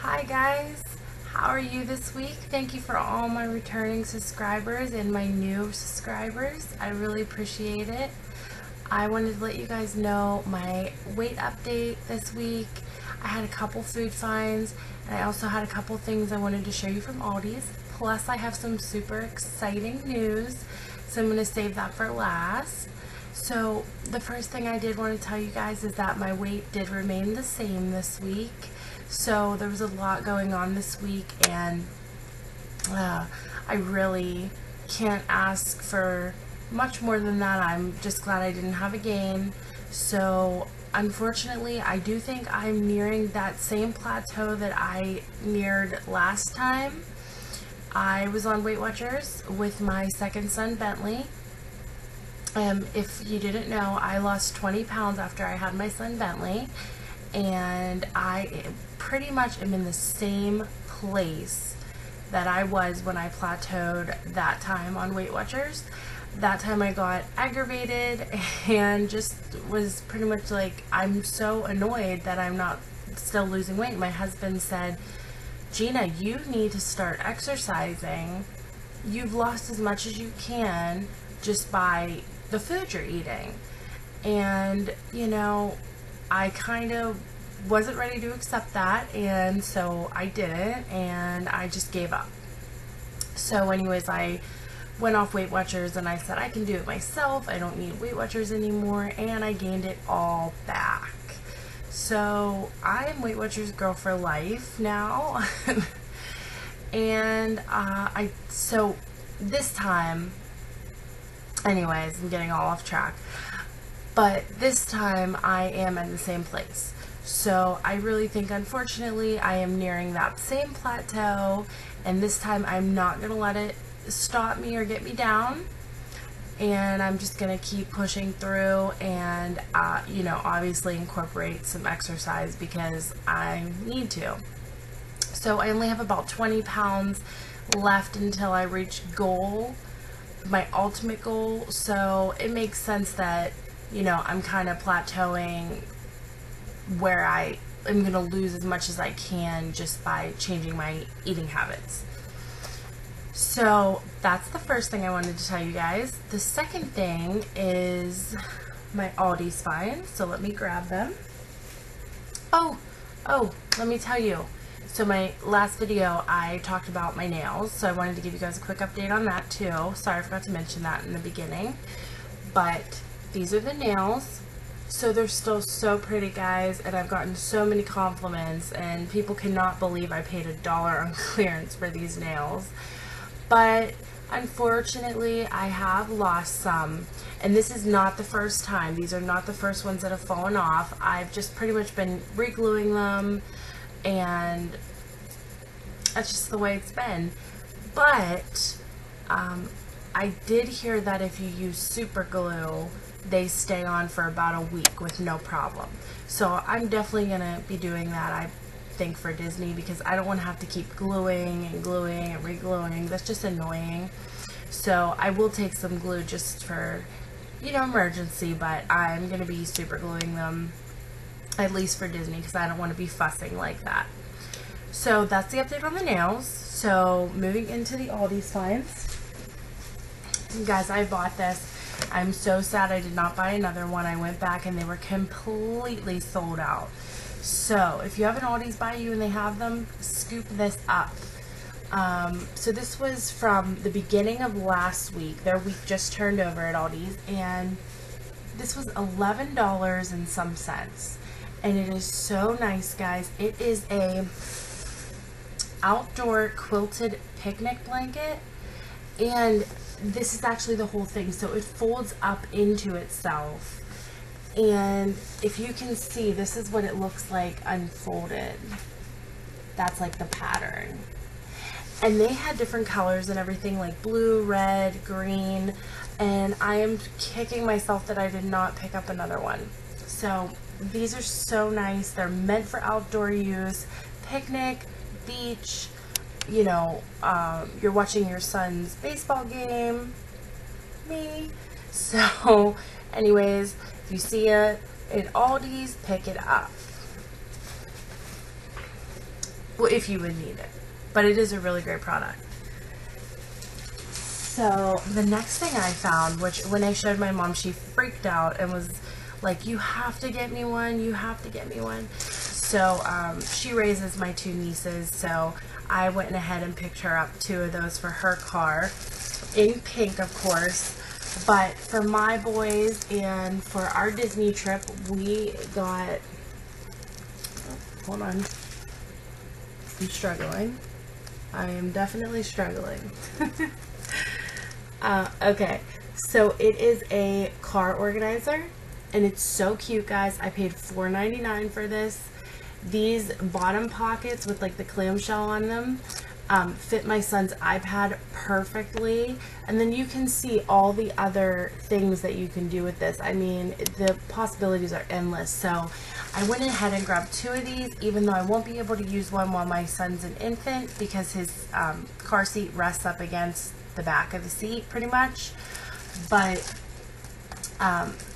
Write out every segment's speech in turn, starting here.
Hi guys, how are you this week? Thank you for all my returning subscribers and my new subscribers. I really appreciate it. I wanted to let you guys know my weight update this week. I had a couple food finds and I also had a couple things I wanted to show you from Aldi's. Plus I have some super exciting news, so I'm going to save that for last. So the first thing I did want to tell you guys is that my weight did remain the same this week. So there was a lot going on this week, and I really can't ask for much more than that. I'm just glad I didn't have a gain. So unfortunately, I do think I'm nearing that same plateau that I neared last time. I was on Weight Watchers with my second son, Bentley. If you didn't know, I lost 20 pounds after I had my son, Bentley. And I pretty much am in the same place that I was when I plateaued that time on Weight Watchers. That time I got aggravated and just was pretty much like, I'm so annoyed that I'm not still losing weight. My husband said, Gina, you need to start exercising. You've lost as much as you can just by the food you're eating. And you know, I kind of wasn't ready to accept that, and so I didn't, and I just gave up. So anyways, I went off Weight Watchers and I said I can do it myself. I don't need Weight Watchers anymore, and I gained it all back. So I'm Weight Watchers girl for life now. And so this time, anyways, I'm getting all off track. But this time I am in the same place. So I really think, unfortunately, I am nearing that same plateau, and this time I'm not going to let it stop me or get me down. And I'm just going to keep pushing through and, you know, obviously incorporate some exercise because I need to. So I only have about 20 pounds left until I reach goal, my ultimate goal. So it makes sense that, you know, I'm kind of plateauing where I am going to lose as much as I can just by changing my eating habits. So that's the first thing I wanted to tell you guys. The second thing is my Aldi's finds. So let me grab them. Oh, let me tell you. So my last video, I talked about my nails. So I wanted to give you guys a quick update on that too. Sorry, I forgot to mention that in the beginning. But these are the nails. So they're still so pretty, guys, and I've gotten so many compliments, and people cannot believe I paid $1 on clearance for these nails. But unfortunately, I have lost some, and this is not the first time. These are not the first ones that have fallen off. I've just pretty much been re-gluing them, and that's just the way it's been. But I did hear that if you use super glue, they stay on for about a week with no problem. So I'm definitely going to be doing that, I think, for Disney, because I don't want to have to keep gluing and gluing and re-gluing. That's just annoying. So I will take some glue just for, you know, emergency, but I'm going to be super gluing them, at least for Disney, because I don't want to be fussing like that. So that's the update on the nails. So moving into the Aldi's finds. Guys, I bought this. I'm so sad I did not buy another one. I went back and they were completely sold out. So if you have an Aldi's by you and they have them, scoop this up. So this was from the beginning of last week. Their week just turned over at Aldi's, and this was $11 and some cents. And it is so nice, guys. It is a outdoor quilted picnic blanket, and this is actually the whole thing. So it folds up into itself, and if you can see, this is what it looks like unfolded. That's like the pattern, and they had different colors and everything, like blue, red, green, and I am kicking myself that I did not pick up another one. So these are so nice. They're meant for outdoor use, picnic, beach, you know, you're watching your son's baseball game, me. So anyways, if you see it at Aldi's, pick it up. Well, if you would need it. But it is a really great product. So the next thing I found, which when I showed my mom, she freaked out and was like, you have to get me one, you have to get me one. So she raises my two nieces, so I went ahead and picked her up 2 of those for her car, in pink of course. But for my boys and for our Disney trip, we got, hold on, I'm struggling. I am definitely struggling. Okay, so it is a car organizer, and it's so cute, guys. I paid $4.99 for this. These bottom pockets with like the clamshell on them fit my son's iPad perfectly, and then you can see all the other things that you can do with this. I mean, the possibilities are endless. So I went ahead and grabbed 2 of these, even though I won't be able to use one while my son's an infant because his car seat rests up against the back of the seat pretty much. But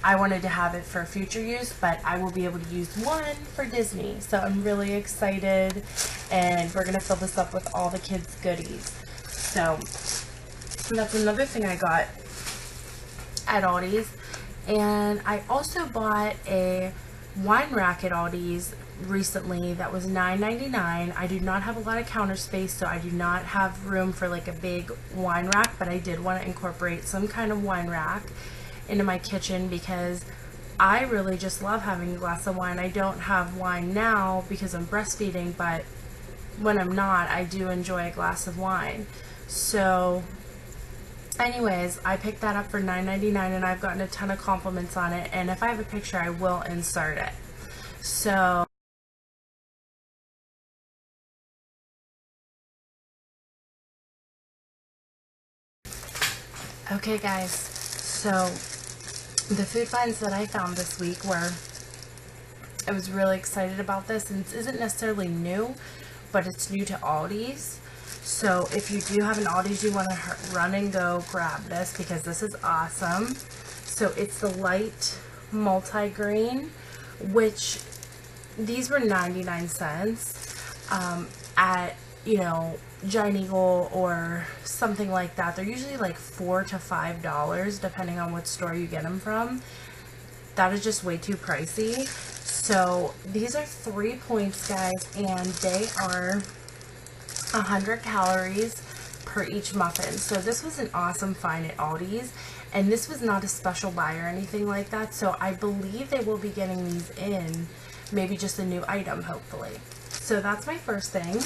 I wanted to have it for future use, but I will be able to use one for Disney. So I'm really excited, and we're gonna fill this up with all the kids' goodies. So that's another thing I got at Aldi's. And I also bought a wine rack at Aldi's recently that was $9.99. I do not have a lot of counter space, so I do not have room for like a big wine rack, but I did want to incorporate some kind of wine rack into my kitchen because I really just love having a glass of wine. I don't have wine now because I'm breastfeeding, but when I'm not, I do enjoy a glass of wine. So anyways, I picked that up for $9.99, and I've gotten a ton of compliments on it, and if I have a picture, I will insert it. So okay guys, so the food finds that I found this week were, I was really excited about this, and this isn't necessarily new, but it's new to Aldi's. So if you do have an Aldi's, you want to run and go grab this because this is awesome. So it's the light multi-grain, which these were 99 cents at, you know, Giant Eagle or something like that. They're usually like $4 to $5 depending on what store you get them from. That is just way too pricey. So these are 3 points, guys, and they are 100 calories per each muffin. So this was an awesome find at Aldi's, and this was not a special buy or anything like that. So I believe they will be getting these in, maybe just a new item, hopefully. So that's my first thing.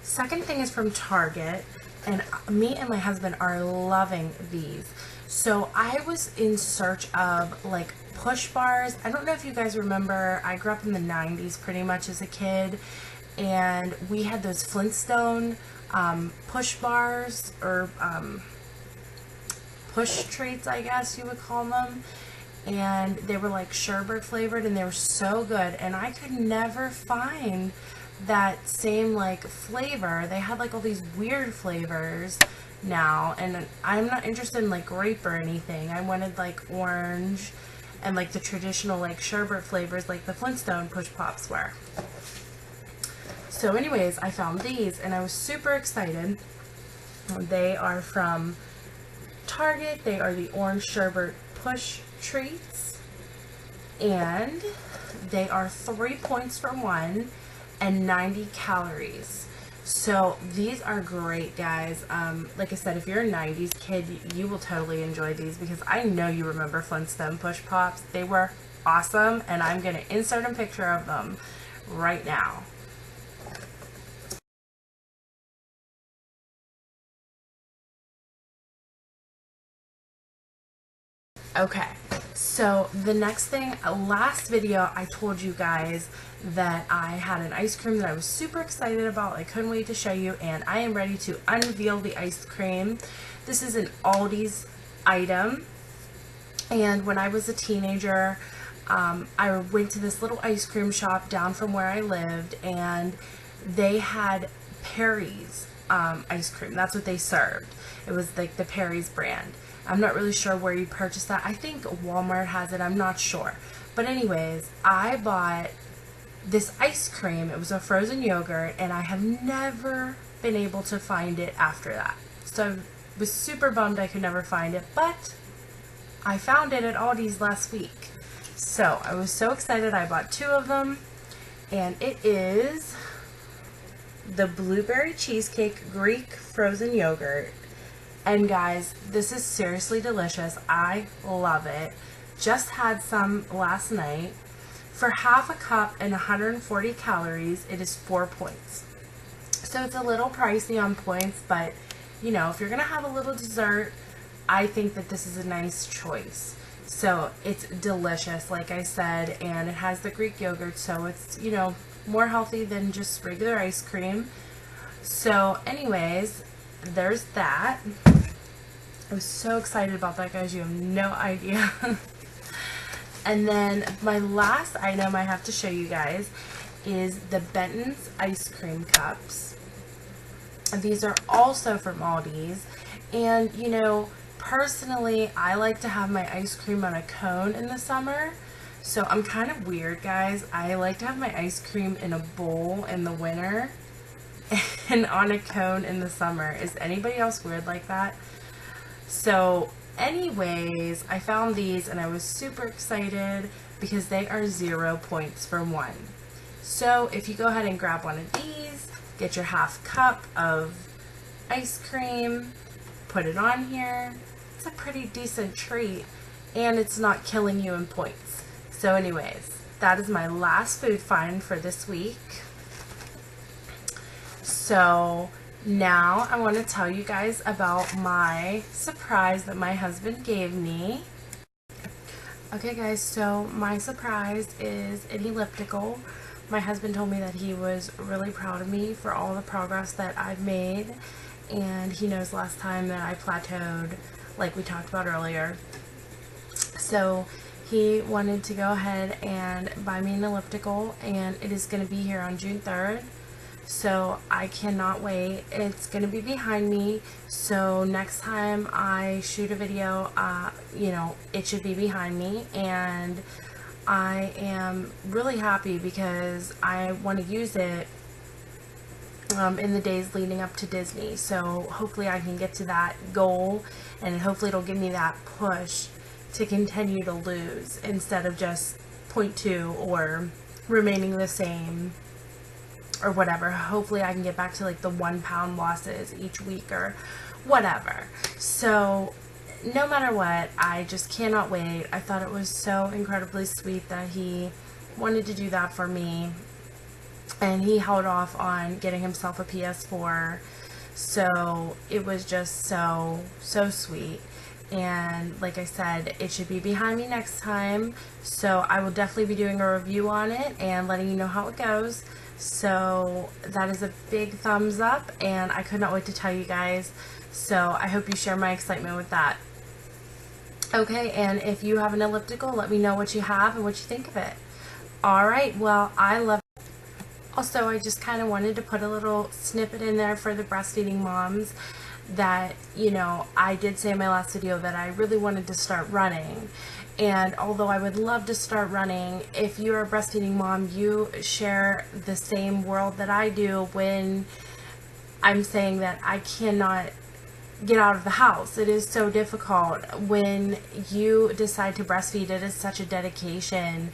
Second thing is from Target, and me and my husband are loving these. So I was in search of like push bars. I don't know if you guys remember, I grew up in the 90s pretty much as a kid, and we had those Flintstone push bars, or push treats, I guess you would call them. And they were like sherbet flavored, and they were so good, and I could never find that same like flavor. They had like all these weird flavors now, and I'm not interested in like grape or anything. I wanted like orange and like the traditional like sherbet flavors like the Flintstone push pops were. So anyways, I found these and I was super excited. They are from Target. They are the orange sherbet push treats, and they are 3 points for one and 90 calories. So these are great, guys. Like I said, if you're a 90s kid, you will totally enjoy these because I know you remember Flintstone push pops. They were awesome, and I'm going to insert a picture of them right now. Okay, so the next thing, last video I told you guys that I had an ice cream that I was super excited about. I couldn't wait to show you, and I am ready to unveil the ice cream. This is an Aldi's item, and when I was a teenager, I went to this little ice cream shop down from where I lived, and they had Perry's ice cream. That's what they served. It was like the Perry's brand. I'm not really sure where you purchased that. I think Walmart has it. I'm not sure. But anyways, I bought this ice cream. It was a frozen yogurt, and I have never been able to find it after that. So I was super bummed I could never find it, but I found it at Aldi's last week. So I was so excited. I bought 2 of them, and it is the blueberry cheesecake Greek frozen yogurt. And guys, this is seriously delicious. I love it. Just had some last night. For half a cup and 140 calories, it is 4 points. So it's a little pricey on points, but you know, if you're gonna have a little dessert, I think that this is a nice choice. So it's delicious, like I said, and it has the Greek yogurt, so it's, you know, more healthy than just regular ice cream. So anyways, there's that. I was so excited about that, guys. You have no idea. And then my last item I have to show you guys is the Benton's ice cream cups. These are also from Aldi's. And, you know, personally, I like to have my ice cream on a cone in the summer. So I'm kind of weird, guys. I like to have my ice cream in a bowl in the winter and on a cone in the summer. Is anybody else weird like that? So anyways, I found these and I was super excited because they are 0 points for 1. So if you go ahead and grab one of these, get your half cup of ice cream, put it on here. It's a pretty decent treat and it's not killing you in points. So anyways, that is my last food find for this week. So now I want to tell you guys about my surprise that my husband gave me. Okay guys, so my surprise is an elliptical. My husband told me that he was really proud of me for all the progress that I've made, and he knows last time that I plateaued, like we talked about earlier. So he wanted to go ahead and buy me an elliptical, and it is going to be here on June 3rd. So I cannot wait. It's going to be behind me, so next time I shoot a video, you know, it should be behind me. And I am really happy because I want to use it in the days leading up to Disney. So hopefully I can get to that goal, and hopefully it'll give me that push to continue to lose instead of just 0.2 or remaining the same or whatever. Hopefully I can get back to like the 1 pound losses each week or whatever. So no matter what, I just cannot wait. I thought it was so incredibly sweet that he wanted to do that for me, and he held off on getting himself a PS4. So it was just so sweet. And like I said, it should be behind me next time, so I will definitely be doing a review on it and letting you know how it goes. So that is a big thumbs up, and I could not wait to tell you guys. So I hope you share my excitement with that. Okay, and if you have an elliptical, let me know what you have and what you think of it. Alright, well, I love it. Also, I just kind of wanted to put a little snippet in there for the breastfeeding moms that, you know, I did say in my last video that I really wanted to start running. And although I would love to start running, if you're a breastfeeding mom, you share the same world that I do when I'm saying that I cannot get out of the house. It is so difficult when you decide to breastfeed. It is such a dedication,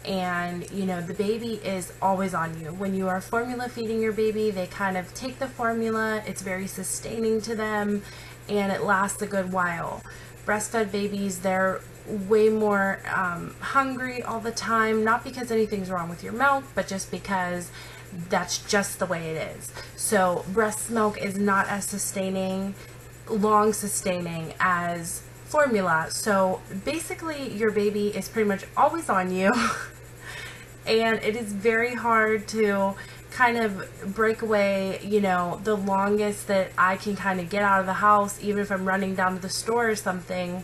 and you know, the baby is always on you. When you are formula feeding your baby, they kind of take the formula, it's very sustaining to them, and it lasts a good while. Breastfed babies, they're way more hungry all the time, not because anything's wrong with your milk, but just because that's just the way it is. So breast milk is not as long sustaining as formula. So basically your baby is pretty much always on you and it is very hard to kind of break away. You know, the longest that I can kind of get out of the house, even if I'm running down to the store or something,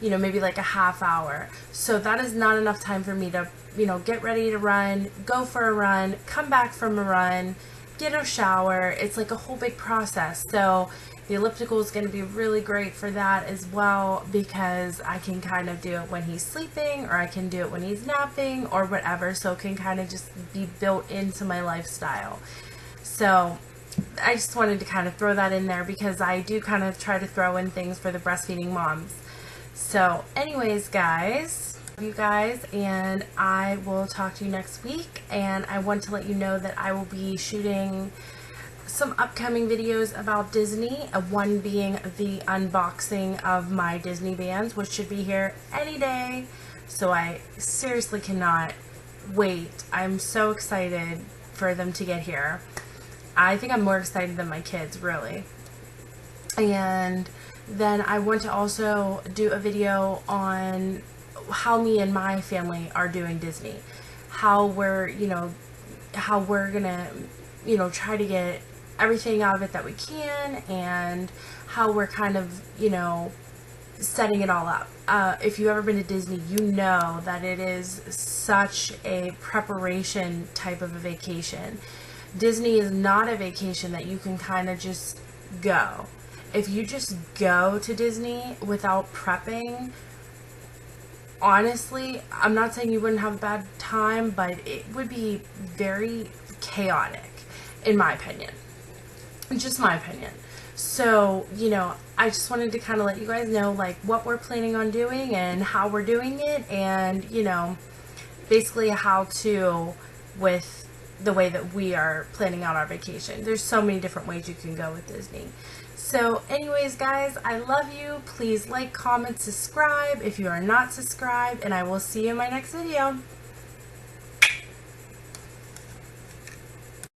you know, maybe like a half hour. So that is not enough time for me to, you know, get ready to run, go for a run, come back from a run, get a shower. It's like a whole big process. So The elliptical is going to be really great for that as well, because I can kind of do it when he's sleeping, or I can do it when he's napping, or whatever, so it can kind of just be built into my lifestyle. So I just wanted to kind of throw that in there, because I do kind of try to throw in things for the breastfeeding moms. So anyways, guys, you guys, and I will talk to you next week. And I want to let you know that I will be shooting some upcoming videos about Disney, one being the unboxing of my Disney bands, which should be here any day. So I seriously cannot wait. I'm so excited for them to get here. I think I'm more excited than my kids, really. And then I want to also do a video on how me and my family are doing Disney. How we're, how we're gonna, try to get everything out of it that we can, and how we're kind of, setting it all up. If you've ever been to Disney, you know that it is such a preparation type of a vacation. Disney is not a vacation that you can kind of just go. If you just go to Disney without prepping, honestly, I'm not saying you wouldn't have a bad time, but it would be very chaotic, in my opinion. Just my opinion. So, I just wanted to kind of let you guys know, like, what we're planning on doing and how we're doing it, and, basically how to, with the way that we are planning out our vacation. There's so many different ways you can go with Disney. So anyways, guys, I love you. Please like, comment, subscribe if you are not subscribed, and I will see you in my next video.